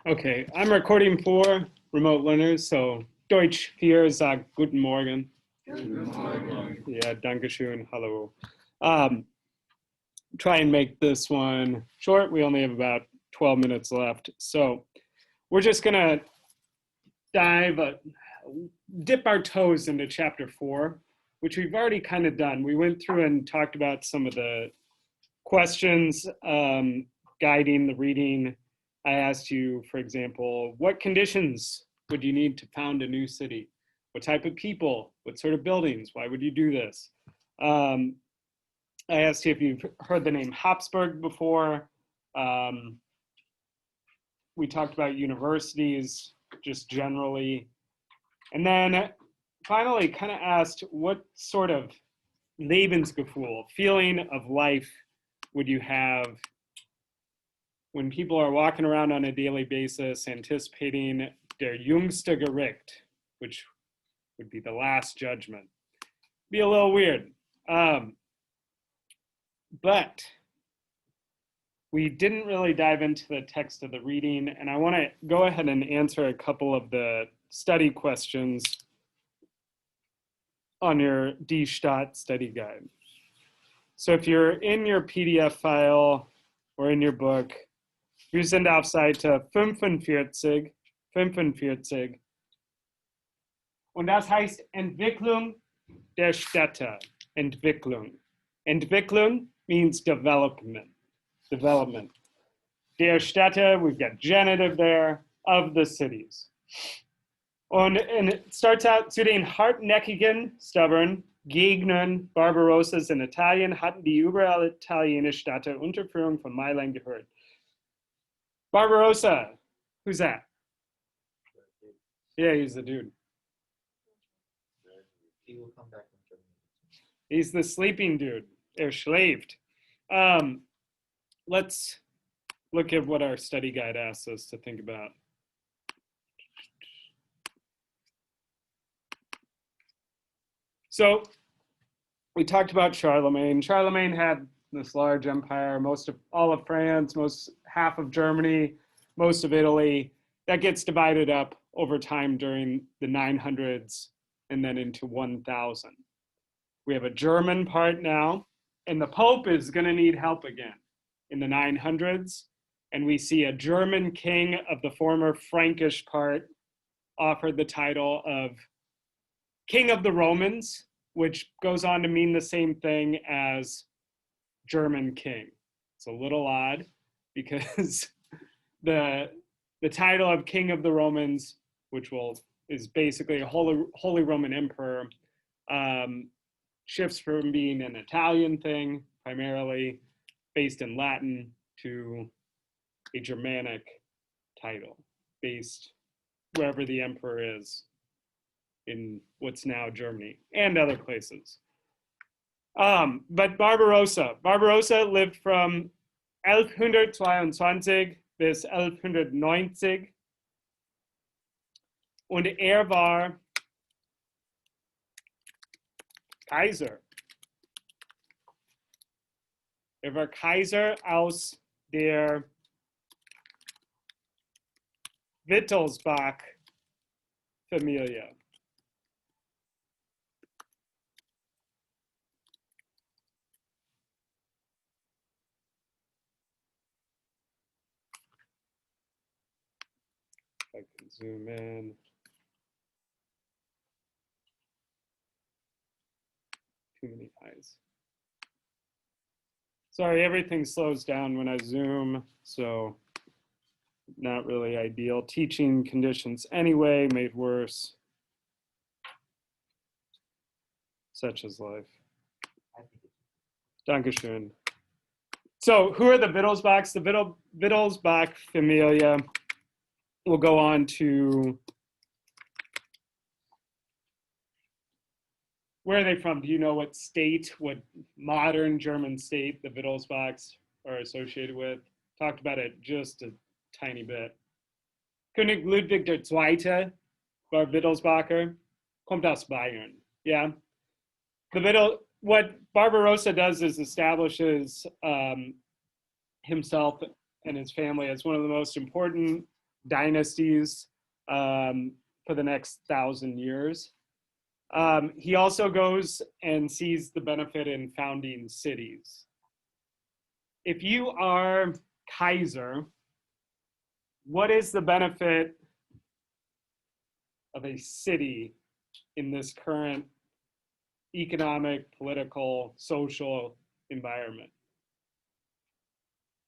Okay, I'm recording for remote learners, so Deutsch 4 sagt Guten Morgen. Guten Morgen. Yeah, Dankeschön, hello. Try and make this one short. We only have about 12 minutes left. So we're just gonna dip our toes into chapter 4, which we've already kind of done. We went through and talked about some of the questions guiding the reading. I asked you, for example, what conditions would you need to found a new city? What type of people? What sort of buildings? Why would you do this? I asked you if you've heard the name Habsburg before. We talked about universities just generally. And then finally kind of asked what sort of Lebensgefühl, feeling of life, would you have when people are walking around on a daily basis anticipating der jüngste Gericht, which would be the last judgment. Be a little weird. But we didn't really dive into the text of the reading, and I want to go ahead and answer a couple of the study questions on your Die Stadt study guide. So if you're in your PDF file or in your book, wir sind auf Seite 45. Und das heißt Entwicklung der Städte. Entwicklung. Entwicklung means development. Development. Der Städte, we've got genitive there, of the cities. And it starts out, zu den hartnäckigen, stubborn, Gegnern Barbarossas in Italien hatten die überall italienische Städte unter Führung von Mailand gehört. Barbarossa, who's that? Yeah, he's the dude. He will come back from Germany. He's the sleeping dude. Schläft. Let's look at what our study guide asks us to think about. So we talked about Charlemagne. Charlemagne had this large empire, all of France, half of Germany, most of Italy. That gets divided up over time during the 900s and then into 1000. We have a German part now, and the Pope is going to need help again in the 900s. And we see a German king of the former Frankish part offered the title of King of the Romans, which goes on to mean the same thing as German king. It's a little odd because the title of King of the Romans, which is basically a Holy Roman Emperor, shifts from being an Italian thing, primarily based in Latin, to a Germanic title, based wherever the emperor is in what's now Germany and other places. But Barbarossa lived from 1122 bis 1190 und war Kaiser. War Kaiser aus der Wittelsbach-Familie. I can zoom in. Too many eyes. Sorry, everything slows down when I zoom, so not really ideal. Teaching conditions anyway, made worse. Such is life. Dankeschön. So who are the Wittelsbachs? The Wittelsbach Familia will go on to, where are they from? Do you know what modern German state the Wittelsbachs are associated with? Talked about it just a tiny bit. König Ludwig II. War Wittelsbacher, kommt aus Bayern. Yeah. What Barbarossa does is establishes himself and his family as one of the most important dynasties for the next 1,000 years. He also goes and sees the benefit in founding cities. If you are Kaiser, what is the benefit of a city in this current economic, political, social environment?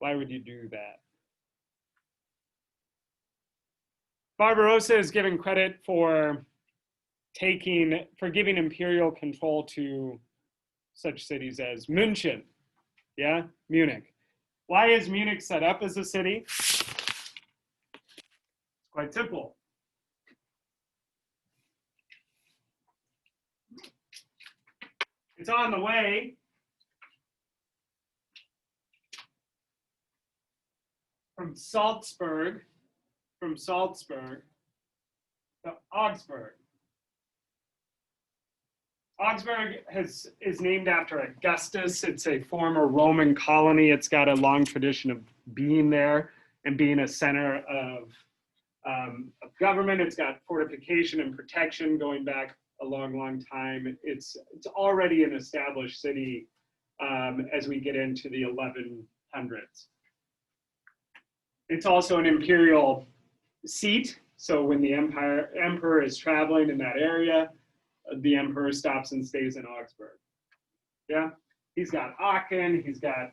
Why would you do that? Barbarossa is given credit for giving imperial control to such cities as München, yeah, Munich. Why is Munich set up as a city? It's quite simple. It's on the way from Salzburg to Augsburg. Augsburg is named after Augustus. It's a former Roman colony. It's got a long tradition of being there and being a center of government. It's got fortification and protection going back a long, long time. It's already an established city as we get into the 1100s. It's also an imperial seat. So when the emperor is traveling in that area, the emperor stops and stays in Augsburg. Yeah, he's got Aachen, he's got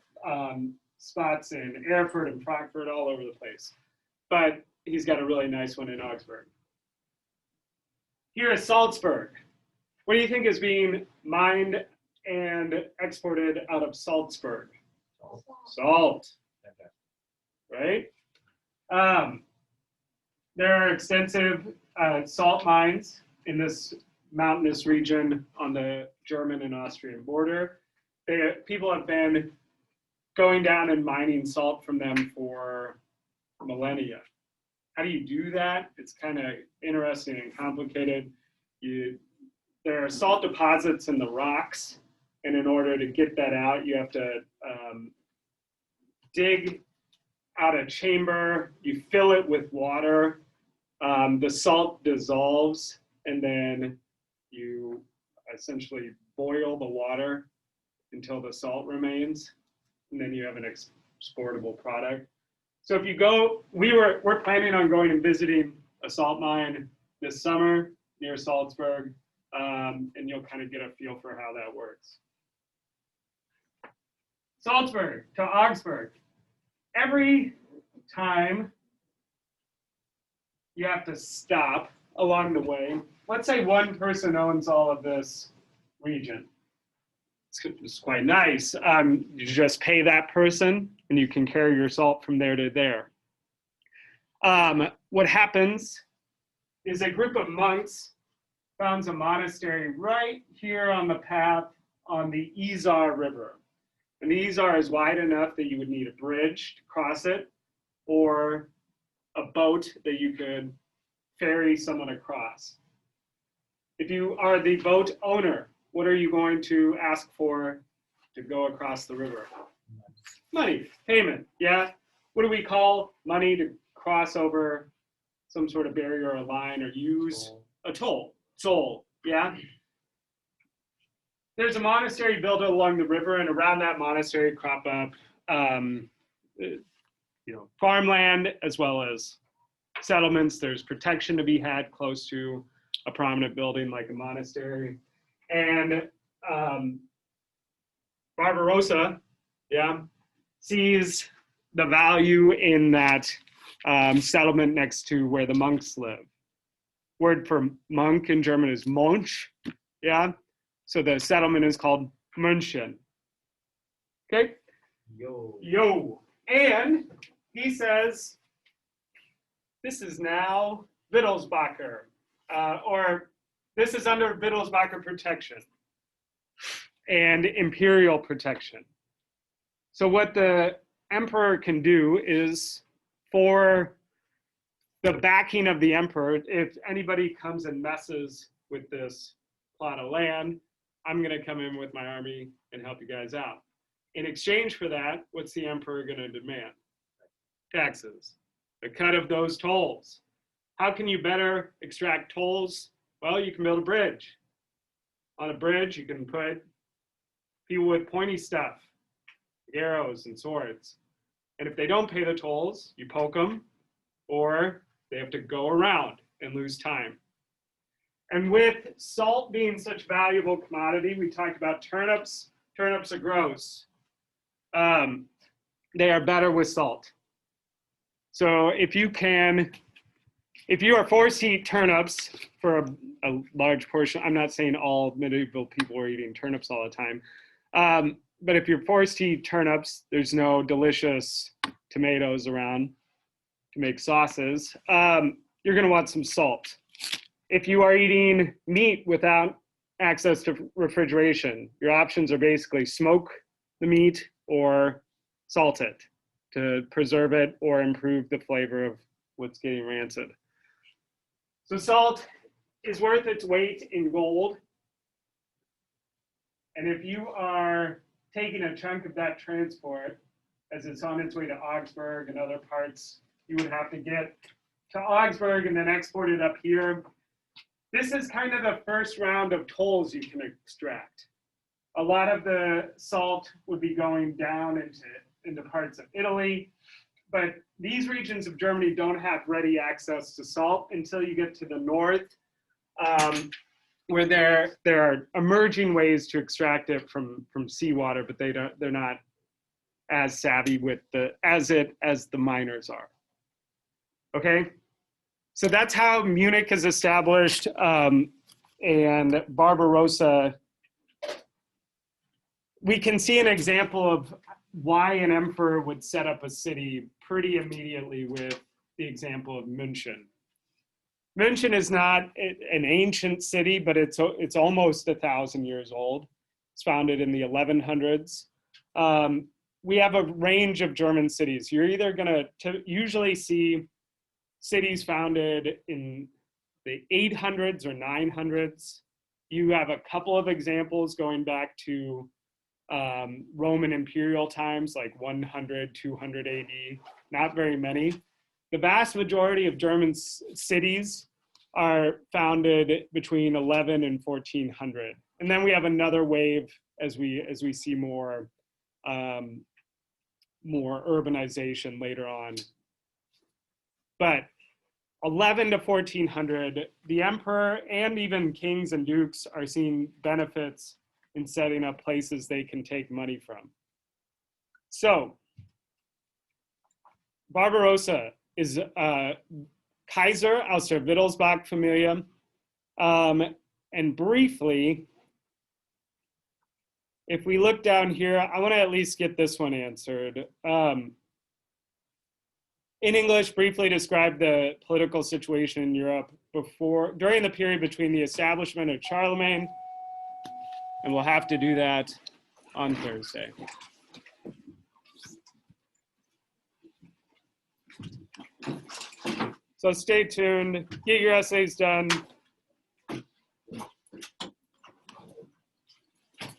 spots in Erfurt and Frankfurt, all over the place. But he's got a really nice one in Augsburg. Here is Salzburg. What do you think is being mined and exported out of Salzburg? Salt, right? There are extensive salt mines in this mountainous region on the German and Austrian border. People have been going down and mining salt from them for millennia. How do you do that? It's kind of interesting and complicated. There are salt deposits in the rocks, and in order to get that out, you have to dig out a chamber, you fill it with water, the salt dissolves, and then you essentially boil the water until the salt remains, and then you have an exportable product. So if you go, we're planning on going and visiting a salt mine this summer near Salzburg, and you'll kind of get a feel for how that works. Salzburg to Augsburg. Every time you have to stop along the way, let's say one person owns all of this region. It's quite nice. You just pay that person and you can carry your salt from there to there. What happens is a group of monks founds a monastery right here on the path on the Isar River. And the Isar is wide enough that you would need a bridge to cross it or a boat that you could ferry someone across. If you are the boat owner, what are you going to ask for to go across the river? Money, payment, yeah? What do we call money to cross over some sort of barrier or line or use? A toll, toll, yeah? There's a monastery built along the river, and around that monastery crop up farmland as well as settlements. There's protection to be had close to a prominent building like a monastery. And Barbarossa, yeah, sees the value in that settlement next to where the monks live. Word for monk in German is Mönch, yeah? So the settlement is called München. Okay? Yo. And he says, this is now Wittelsbacher, or this is under Wittelsbacher protection and imperial protection. So what the emperor can do is, for the backing of the emperor, if anybody comes and messes with this plot of land, I'm going to come in with my army and help you guys out. In exchange for that, what's the emperor going to demand? Taxes. the cut of those tolls. How can you better extract tolls? Well, you can build a bridge. On a bridge, you can put people with pointy stuff, arrows and swords. And if they don't pay the tolls, you poke them, or they have to go around and lose time. And with salt being such a valuable commodity, we talked about turnips. Turnips are gross. They are better with salt. So if you are forced to eat turnips for a large portion, I'm not saying all medieval people were eating turnips all the time, but if you're forced to eat turnips, there's no delicious tomatoes around to make sauces. You're going to want some salt. If you are eating meat without access to refrigeration, your options are basically smoke the meat or salt it to preserve it or improve the flavor of what's getting rancid. So salt is worth its weight in gold. And if you are taking a chunk of that transport as it's on its way to Augsburg and other parts, you would have to get to Augsburg and then export it up here. This is kind of the first round of tolls you can extract. A lot of the salt would be going down into parts of Italy, but these regions of Germany don't have ready access to salt until you get to the north, where there are emerging ways to extract it from seawater, but they're not as savvy with as the miners are. Okay, so that's how Munich is established, and Barbarossa. We can see an example of why an emperor would set up a city pretty immediately with the example of München. München is not an ancient city, but it's almost 1,000 years old. It's founded in the 1100s. We have a range of German cities. You're either going to usually see cities founded in the 800s or 900s. You have a couple of examples going back to Roman imperial times, like 100, 200 AD, not very many. The vast majority of German cities are founded between 11 and 1400. And then we have another wave as we see more urbanization later on. But 11 to 1400, the emperor and even kings and dukes are seeing benefits in setting up places they can take money from. So Barbarossa is Kaiser aus der Wittelsbach-Familie. And briefly, if we look down here, I want to at least get this one answered. In English, briefly describe the political situation in Europe during the period between the establishment of Charlemagne, and we'll have to do that on Thursday. So stay tuned, get your essays done.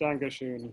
Dankeschön.